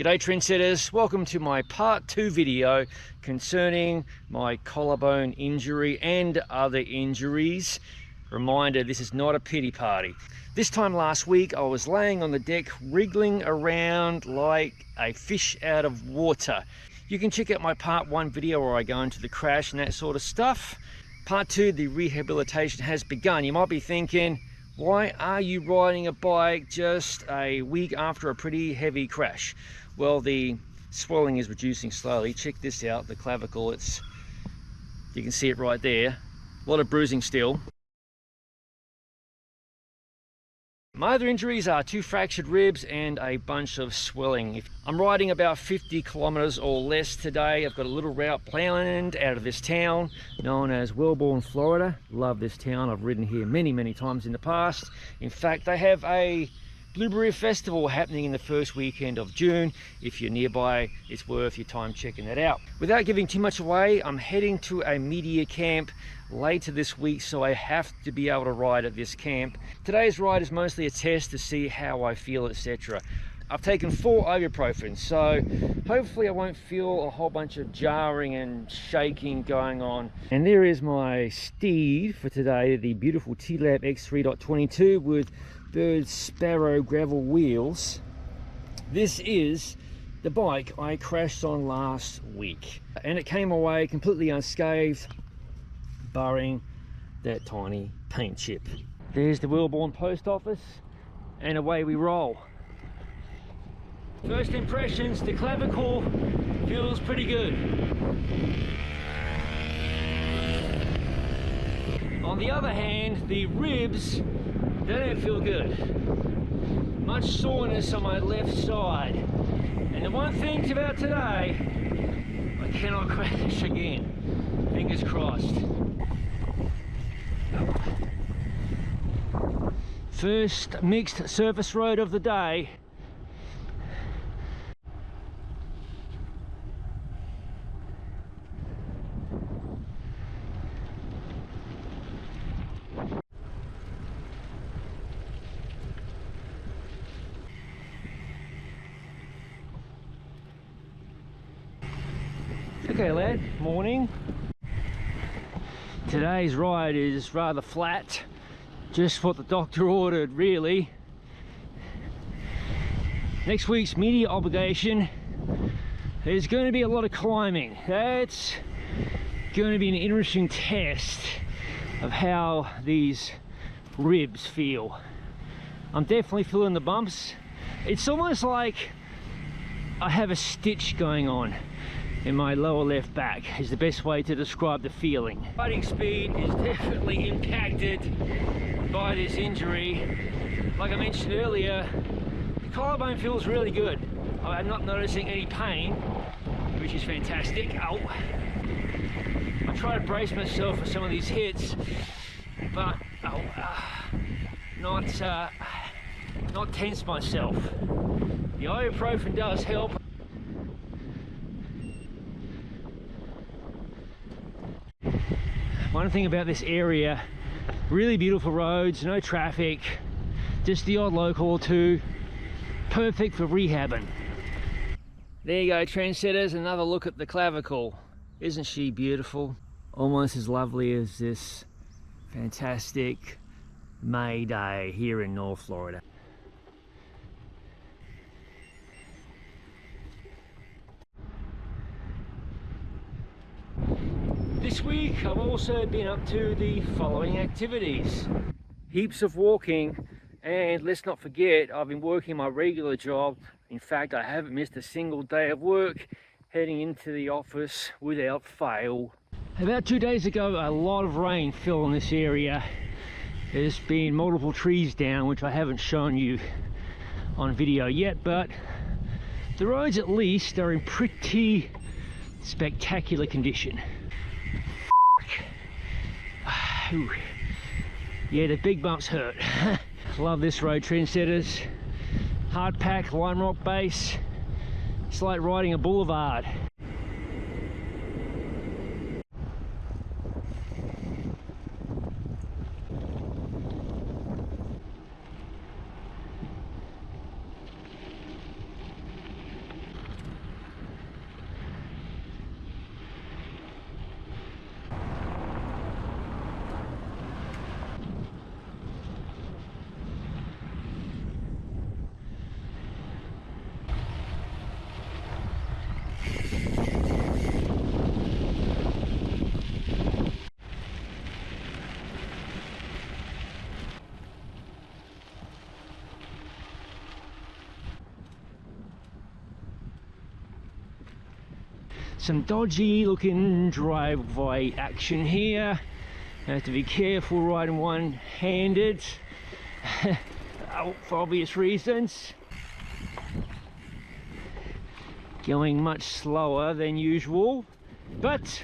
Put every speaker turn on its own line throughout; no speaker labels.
G'day trendsetters, welcome to my part 2 video concerning my collarbone injury and other injuries. Reminder, this is not a pity party. This time last week I was laying on the deck wriggling around like a fish out of water. You can check out my part 1 video where I go into the crash and that sort of stuff. Part 2, the rehabilitation has begun. You might be thinking, why are you riding a bike just a week after a pretty heavy crash? Well, the swelling is reducing slowly. Check this out, the clavicle, you can see it right there. A lot of bruising still. My other injuries are 2 fractured ribs and a bunch of swelling. I'm riding about 50 kilometers or less today. I've got a little route planned out of this town known as Wellborn, Florida. Love this town. I've ridden here many times in the past. In fact, they have a Blueberry Festival happening in the first weekend of June. If you're nearby, it's worth your time checking that out. Without giving too much away, I'm heading to a media camp later this week, so I have to be able to ride at this camp. Today's ride is mostly a test to see how I feel, etc. I've taken 4 ibuprofen, so hopefully I won't feel a whole bunch of jarring and shaking going on. And there is my Steed for today, the beautiful T-Lab X3.22 with bird sparrow gravel wheels. This is the bike I crashed on last week, and it came away completely unscathed, barring that tiny paint chip. There's the Wellborn post office, and away we roll. First impressions, the clavicle feels pretty good. On the other hand, the ribs, they don't feel good. Much soreness on my left side. And the one thing about today, I cannot crash again. Fingers crossed. First mixed surface road of the day. Okay lad, morning. Today's ride is rather flat, just what the doctor ordered really. Next week's media obligation, there's going to be a lot of climbing. That's going to be an interesting test of how these ribs feel. I'm definitely feeling the bumps. It's almost like I have a stitch going on in my lower left back is the best way to describe the feeling. Riding speed is definitely impacted by this injury. Like I mentioned earlier, the collarbone feels really good. I'm not noticing any pain, which is fantastic. Ow. I try to brace myself for some of these hits, but not tense myself. The ibuprofen does help. One thing about this area, really beautiful roads, no traffic, just the odd local or two, perfect for rehabbing. There you go trendsetters, another look at the clavicle. Isn't she beautiful? Almost as lovely as this fantastic May day here in North Florida. This week I've also been up to the following activities. Heaps of walking, and let's not forget I've been working my regular job. In fact, I haven't missed a single day of work, heading into the office without fail. About 2 days ago, a lot of rain fell in this area. There's been multiple trees down, which I haven't shown you on video yet, but the roads at least are in pretty spectacular condition. Yeah, the big bumps hurt. Love this road, trendsetters. Hard pack, lime rock base. It's like riding a boulevard. Some dodgy looking driveway action here. I have to be careful riding one-handed for obvious reasons. Going much slower than usual, but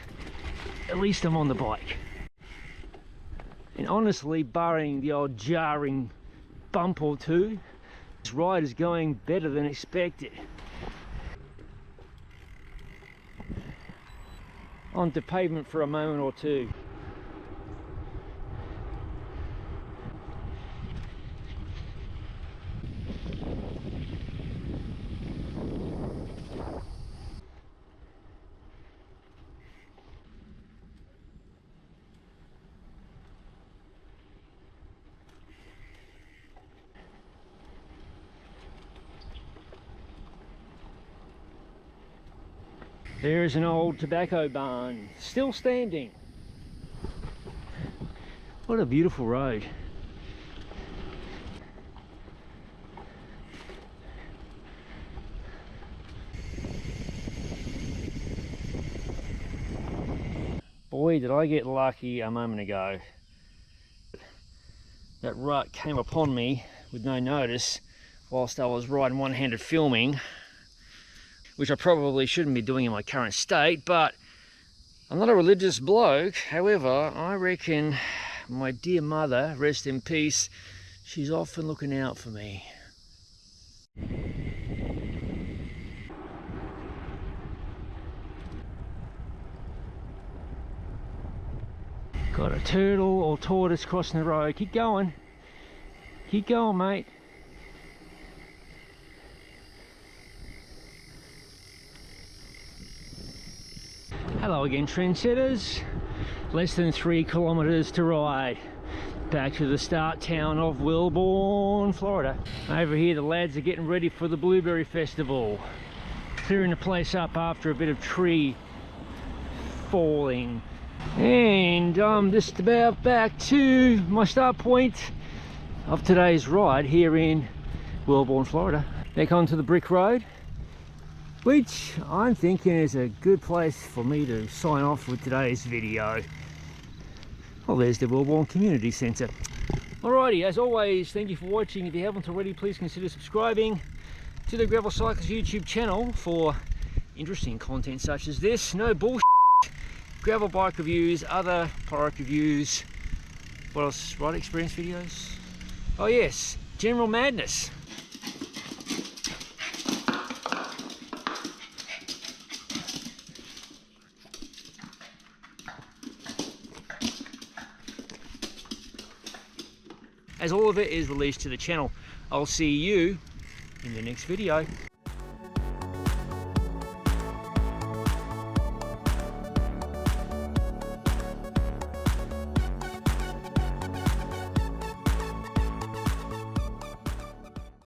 at least I'm on the bike. And honestly, barring the odd jarring bump or two, this ride is going better than expected. Onto pavement for a moment or two. There's an old tobacco barn, still standing. What a beautiful road. Boy, did I get lucky a moment ago. That rut came upon me with no notice whilst I was riding one-handed filming, which I probably shouldn't be doing in my current state, but I'm not a religious bloke. However, I reckon my dear mother, rest in peace, she's often looking out for me. Got a turtle or tortoise crossing the road. Keep going. Keep going, mate. Hello again, trendsetters. Less than 3 kilometers to ride back to the start town of Wellborn, Florida. Over here the lads are getting ready for the Blueberry Festival, clearing the place up after a bit of tree falling. And I'm just about back to my start point of today's ride here in Wellborn, Florida. Back onto the brick road, which I'm thinking is a good place for me to sign off with today's video. Well, there's the Wellborn Community Centre. Alrighty, as always, thank you for watching. If you haven't already, please consider subscribing to the Gravel Cyclist YouTube channel for interesting content such as this. No bullshit, gravel bike reviews, other product reviews, what else, ride experience videos? Oh yes, general madness. As all of it is released to the channel. I'll see you in the next video.